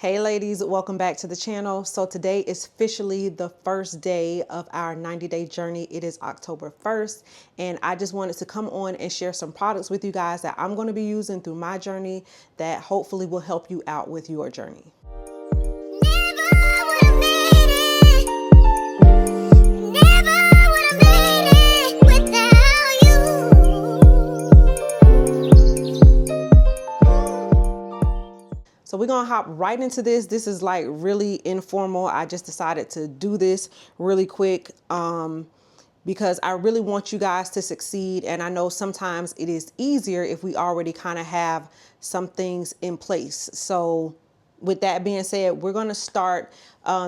Hey ladies, welcome back to the channel. So today is officially the first day of our 90-day journey. It is October 1st, and I just wanted to come on and share some products with you guys that I'm going to be using through my journey that hopefully will help you out with your journey. So we're gonna hop right into this. This is like really informal. I just decided to do this really quick because I really want you guys to succeed. And I know sometimes it is easier if we already kind of have some things in place. So with that being said, we're gonna start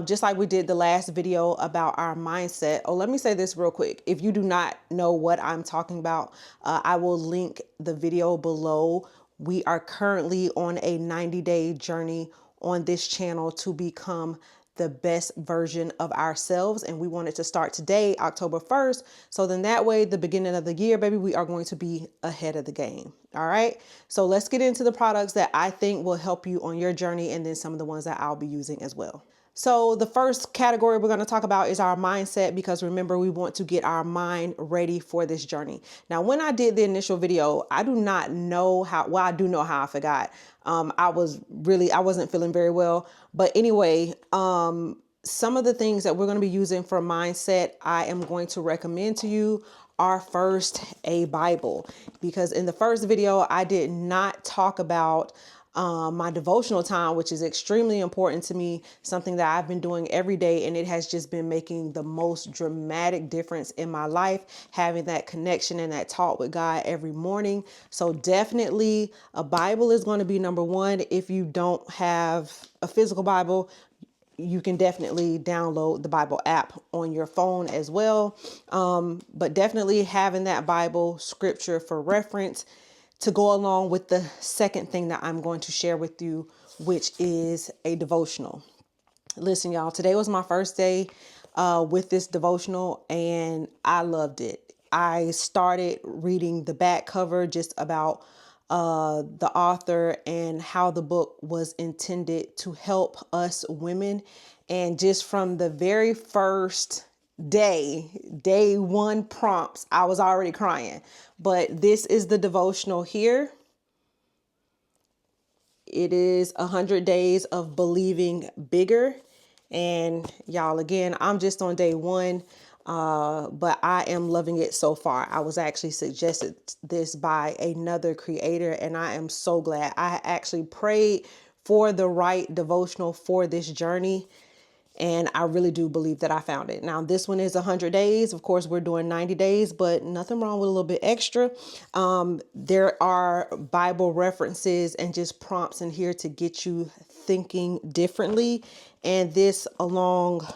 just like we did the last video about our mindset. Oh, let me say this real quick. If you do not know what I'm talking about, I will link the video below. We are currently on a 90-day journey on this channel to become the best version of ourselves. And we wanted to start today, October 1st. So then that way, the beginning of the year, baby, we are going to be ahead of the game. All right. So let's get into the products that I think will help you on your journey, and then some of the ones that I'll be using as well. So the first category we're going to talk about is our mindset, because remember, we want to get our mind ready for this journey. Now, when I did the initial video, I do not know how, well, I do know how I forgot. I wasn't feeling very well. But anyway, some of the things that we're going to be using for mindset, I am going to recommend to you are first a Bible, because in the first video, I did not talk about my devotional time, which is extremely important to me, something that I've been doing every day. And it has just been making the most dramatic difference in my life, having that connection and that talk with God every morning. So definitely a Bible is going to be number one. If you don't have a physical Bible, you can definitely download the Bible app on your phone as well. But definitely having that Bible scripture for reference to go along with the second thing that I'm going to share with you, which is a devotional. Listen, y'all, today was my first day with this devotional, and I loved it. I started reading the back cover just about the author and how the book was intended to help us women. And just from the very first day one prompts, I was already crying. But this is the devotional here. It is 100 days of believing bigger. And y'all, again, I'm just on day one, but I am loving it so far. I was actually suggested this by another creator, and I am so glad. I actually prayed for the right devotional for this journey, and I really do believe that I found it. Now, this one is 100 days. Of course, we're doing 90 days, but nothing wrong with a little bit extra. There are Bible references and just prompts in here to get you thinking differently. And this, along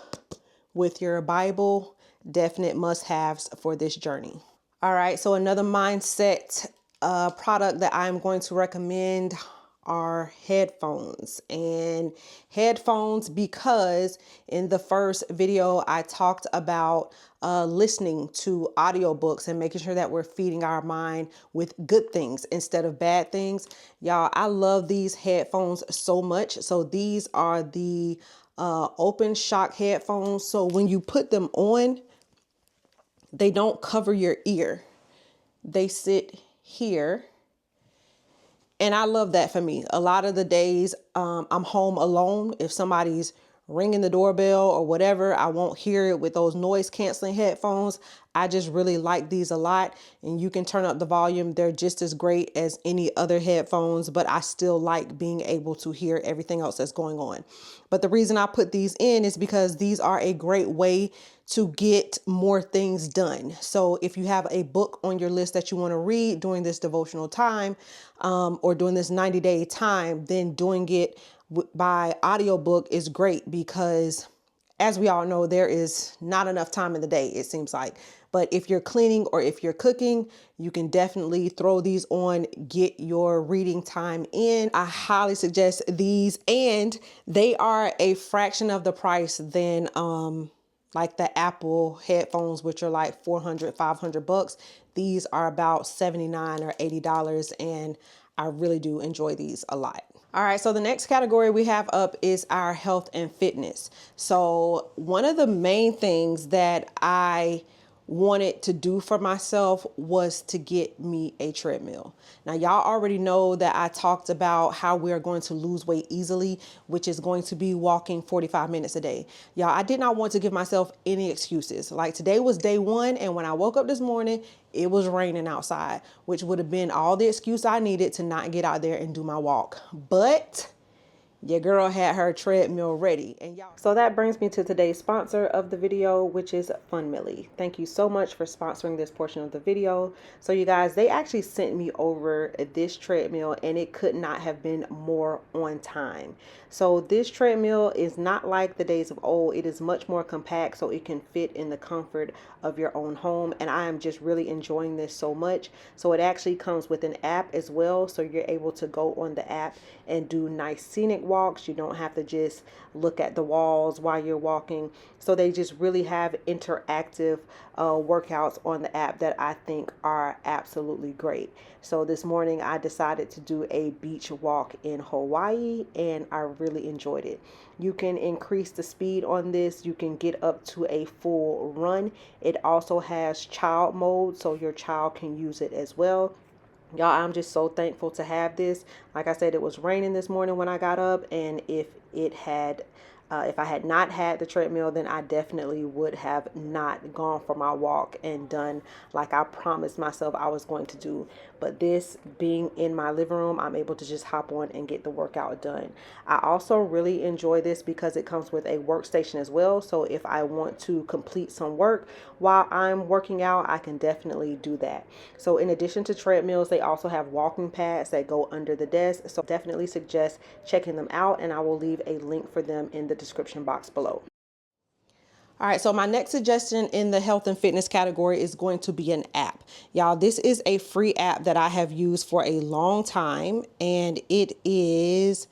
with your Bible, definite must-haves for this journey. All right, so another mindset product that I'm going to recommend are headphones. And headphones, because in the first video I talked about listening to audiobooks and making sure that we're feeding our mind with good things instead of bad things. Y'all, I love these headphones so much. So these are the open shock headphones. So when you put them on, they don't cover your ear. They sit here. And I love that for me. A lot of the days I'm home alone. If somebody's ringing the doorbell or whatever, I won't hear it with those noise canceling headphones. I just really like these a lot. And you can turn up the volume. They're just as great as any other headphones, but I still like being able to hear everything else that's going on. But the reason I put these in is because these are a great way to get more things done. So if you have a book on your list that you want to read during this devotional time, or during this 90-day time, then doing it by audiobook is great, because as we all know, there is not enough time in the day, it seems like. But if you're cleaning or if you're cooking, you can definitely throw these on, get your reading time in. I highly suggest these, and they are a fraction of the price than like the Apple headphones, which are like 400, 500 bucks. These are about $79 or $80, and I really do enjoy these a lot. All right, so the next category we have up is our health and fitness. So one of the main things that I wanted to do for myself was to get me a treadmill. Now, y'all already know that I talked about how we are going to lose weight easily, which is going to be walking 45 minutes a day. Y'all, I did not want to give myself any excuses. Like today was day one, and when I woke up this morning, it was raining outside, which would have been all the excuse I needed to not get out there and do my walk. But your girl had her treadmill ready. And y'all, so that brings me to today's sponsor of the video, which is Funmily. Thank you so much for sponsoring this portion of the video. So you guys, they actually sent me over this treadmill and it could not have been more on time. So this treadmill is not like the days of old. It is much more compact, so it can fit in the comfort of your own home. And I am just really enjoying this so much. So it actually comes with an app as well. So you're able to go on the app and do nice scenic walks. You don't have to just look at the walls while you're walking. So they just really have interactive workouts on the app that I think are absolutely great. So this morning I decided to do a beach walk in Hawaii and I really enjoyed it. You can increase the speed on this. You can get up to a full run. It also has child mode, so your child can use it as well. Y'all, I'm just so thankful to have this. Like I said, it was raining this morning when I got up, and if I had not had the treadmill, then I definitely would have not gone for my walk and done like I promised myself I was going to do. But this being in my living room, I'm able to just hop on and get the workout done. I also really enjoy this because it comes with a workstation as well. So if I want to complete some work while I'm working out, I can definitely do that. So in addition to treadmills, they also have walking pads that go under the desk. So definitely suggest checking them out, and I will leave a link for them in the description box below. All right, so my next suggestion in the health and fitness category is going to be an app. Y'all, this is a free app that I have used for a long time, and it is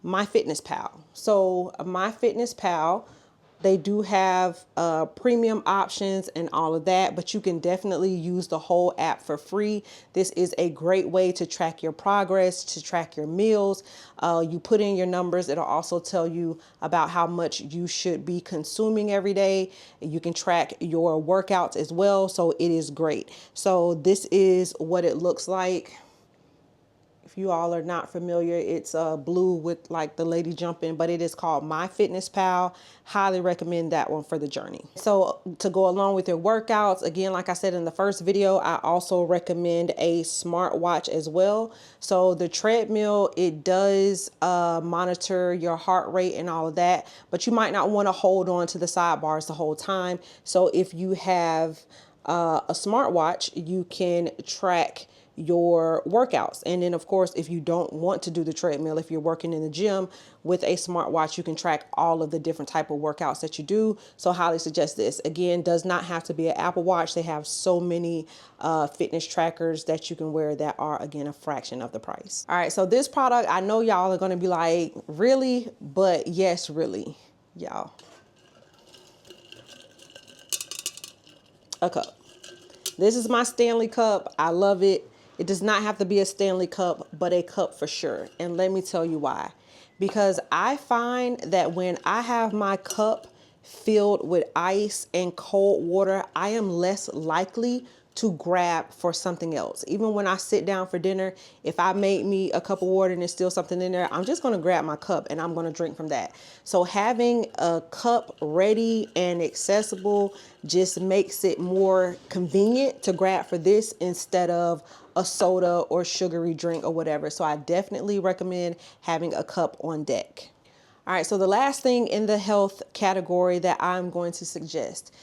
MyFitnessPal. So MyFitnessPal, they do have premium options and all of that, but you can definitely use the whole app for free. This is a great way to track your progress, to track your meals. You put in your numbers. It'll also tell you about how much you should be consuming every day. You can track your workouts as well. So it is great. So this is what it looks like. If you all are not familiar, it's blue with like the lady jumping, but it is called MyFitnessPal. Highly recommend that one for the journey. So to go along with your workouts, again, like I said in the first video, I also recommend a smartwatch as well. So the treadmill, it does monitor your heart rate and all of that, but you might not want to hold on to the sidebars the whole time. So if you have a smartwatch, you can track your workouts. And then of course, if you don't want to do the treadmill, if you're working in the gym with a smartwatch, you can track all of the different type of workouts that you do. So highly suggest this. Again, does not have to be an Apple Watch. They have so many fitness trackers that you can wear that are, again, a fraction of the price. All right, so this product, I know y'all are going to be like, really? But yes, really, y'all. A cup. This is my Stanley cup. I love it. It does not have to be a Stanley cup, but a cup for sure. And let me tell you why. Because I find that when I have my cup filled with ice and cold water, I am less likely to grab for something else. Even when I sit down for dinner, if I made me a cup of water and there's still something in there, I'm just gonna grab my cup and I'm gonna drink from that. So having a cup ready and accessible just makes it more convenient to grab for this instead of a soda or sugary drink or whatever. So I definitely recommend having a cup on deck. All right, so the last thing in the health category that I'm going to suggest,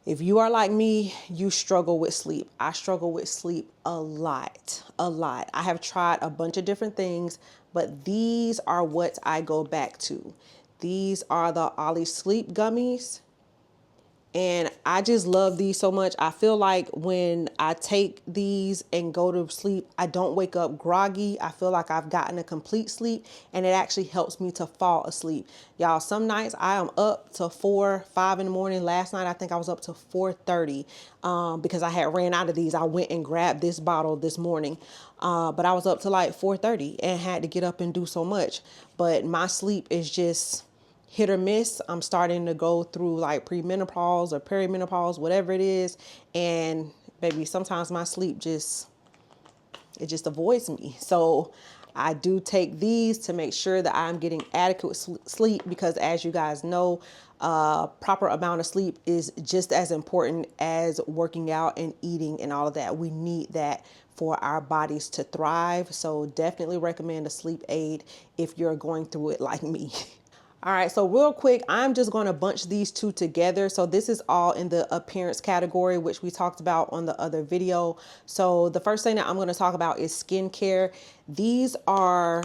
if you are like me, you struggle with sleep. I struggle with sleep a lot. I have tried a bunch of different things, but these are what I go back to. These are the Ollie Sleep Gummies. And I just love these so much. I feel like when I take these and go to sleep, I don't wake up groggy. I feel like I've gotten a complete sleep, and it actually helps me to fall asleep. Y'all, some nights I am up to 4, 5 in the morning. Last night, I think I was up to 4:30 because I had ran out of these. I went and grabbed this bottle this morning, but I was up to like 4:30 and had to get up and do so much. But my sleep is just hit or miss. I'm starting to go through like premenopause or perimenopause, whatever it is. And baby, sometimes my sleep it just avoids me. So I do take these to make sure that I'm getting adequate sleep, because as you guys know, proper amount of sleep is just as important as working out and eating and all of that. We need that for our bodies to thrive. So definitely recommend a sleep aid if you're going through it like me. All right, so real quick, I'm just going to bunch these two together. So this is all in the appearance category, which we talked about on the other video. So the first thing that I'm going to talk about is skincare. These are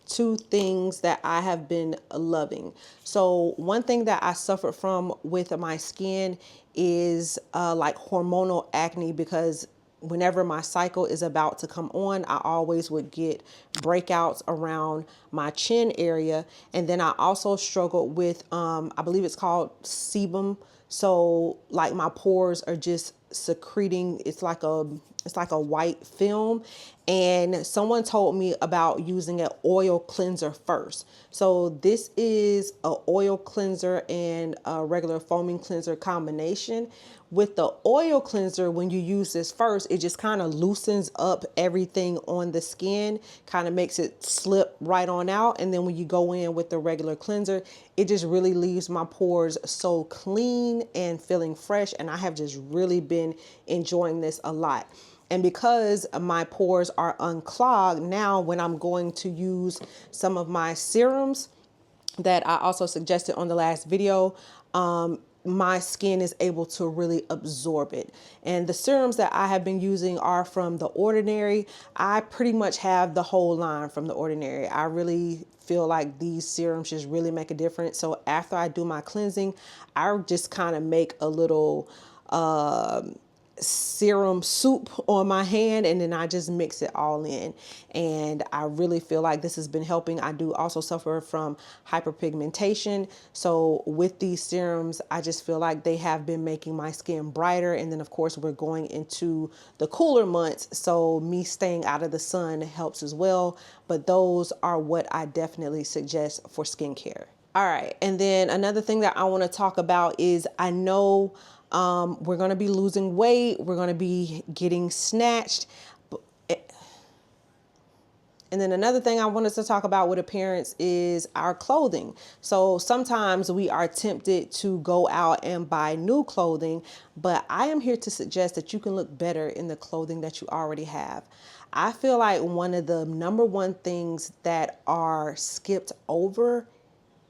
two things that I have been loving. So one thing that I suffered from with my skin is like hormonal acne, because whenever my cycle is about to come on, I always would get breakouts around my chin area. And then I also struggled with, I believe it's called sebum. So like my pores are just secreting. It's like a white film. And someone told me about using an oil cleanser first. So this is an oil cleanser and a regular foaming cleanser combination. With the oil cleanser, when you use this first, it just kind of loosens up everything on the skin, kind of makes it slip right on out. And then when you go in with the regular cleanser, it just really leaves my pores so clean and feeling fresh. And I have just really been enjoying this a lot. And because my pores are unclogged, now when I'm going to use some of my serums that I also suggested on the last video, my skin is able to really absorb it. And the serums that I have been using are from The Ordinary. I pretty much have the whole line from The Ordinary. I really feel like these serums just really make a difference. So after I do my cleansing, I just kind of make a little serum soup on my hand, and then I just mix it all in. And I really feel like this has been helping. I do also suffer from hyperpigmentation. So with these serums, I just feel like they have been making my skin brighter. And then of course we're going into the cooler months, so me staying out of the sun helps as well. But those are what I definitely suggest for skincare. All right. And then another thing that I want to talk about is, I know we're going to be losing weight. We're going to be getting snatched. And then another thing I wanted to talk about with appearance is our clothing. So sometimes we are tempted to go out and buy new clothing, but I am here to suggest that you can look better in the clothing that you already have. I feel like one of the number one things that are skipped over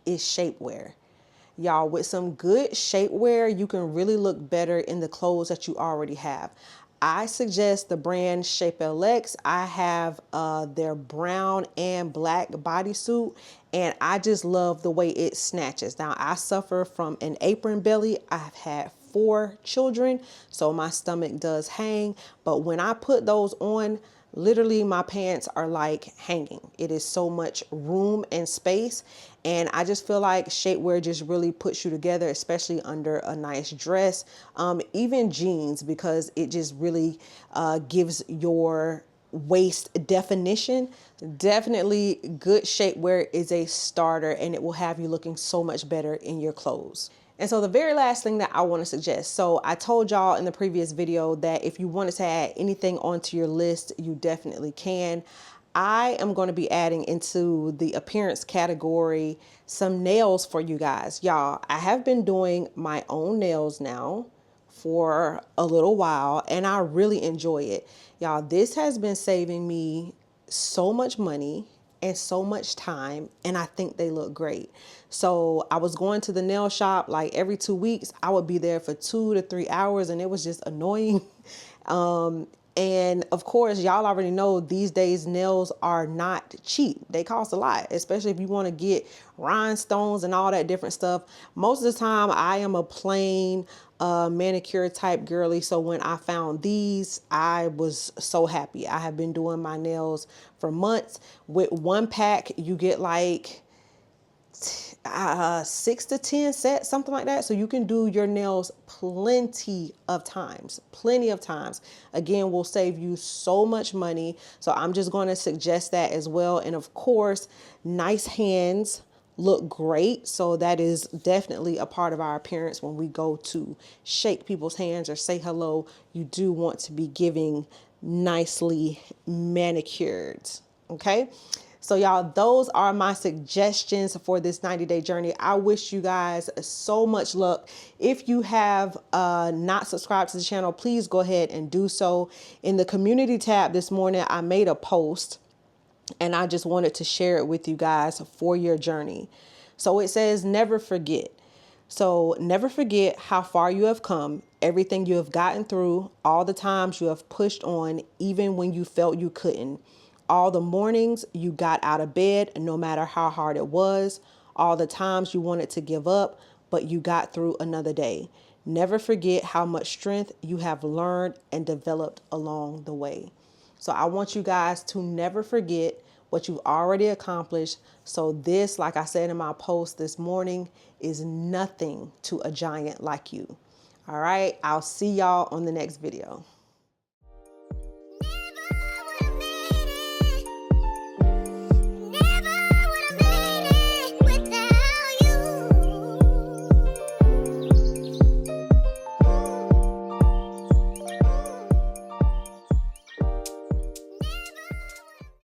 is shapewear. Y'all, with some good shapewear, you can really look better in the clothes that you already have. I suggest the brand Shape LX. I have their brown and black bodysuit, and I just love the way it snatches. Now, I suffer from an apron belly. I've had 4 children, so my stomach does hang. But when I put those on, literally my pants are like hanging. It is so much room and space. And I just feel like shapewear just really puts you together, especially under a nice dress, even jeans, because it just really gives your waist definition. Definitely good shapewear is a starter, and it will have you looking so much better in your clothes. And so the very last thing that I want to suggest, so I told y'all in the previous video that if you wanted to add anything onto your list, you definitely can. I am going to be adding into the appearance category some nails for you guys. Y'all, I have been doing my own nails now for a little while, and I really enjoy it. Y'all, this has been saving me so much money and so much time, and I think they look great. So I was going to the nail shop like every 2 weeks. I would be there for 2 to 3 hours, and it was just annoying. And of course, y'all already know these days nails are not cheap. They cost a lot, especially if you want to get rhinestones and all that different stuff. Most of the time, I am a plain a manicure type girly. So when I found these, I was so happy. I have been doing my nails for months. With one pack, you get like 6 to 10 sets, something like that. So you can do your nails plenty of times. Again, will save you so much money. So I'm just going to suggest that as well. And of course, nice hands look great. So that is definitely a part of our appearance. When we go to shake people's hands or say hello, you do want to be giving nicely manicured. Okay. So y'all, those are my suggestions for this 90-day journey. I wish you guys so much luck. If you have not subscribed to the channel, please go ahead and do so. In the community tab this morning, I made a post and I just wanted to share it with you guys for your journey. So it says, never forget. So never forget how far you have come, everything you have gotten through, all the times you have pushed on, even when you felt you couldn't. All the mornings you got out of bed, no matter how hard it was. All the times you wanted to give up, but you got through another day. Never forget how much strength you have learned and developed along the way. So I want you guys to never forget what you've already accomplished. So this, like I said in my post this morning, is nothing to a giant like you. All right, I'll see y'all on the next video.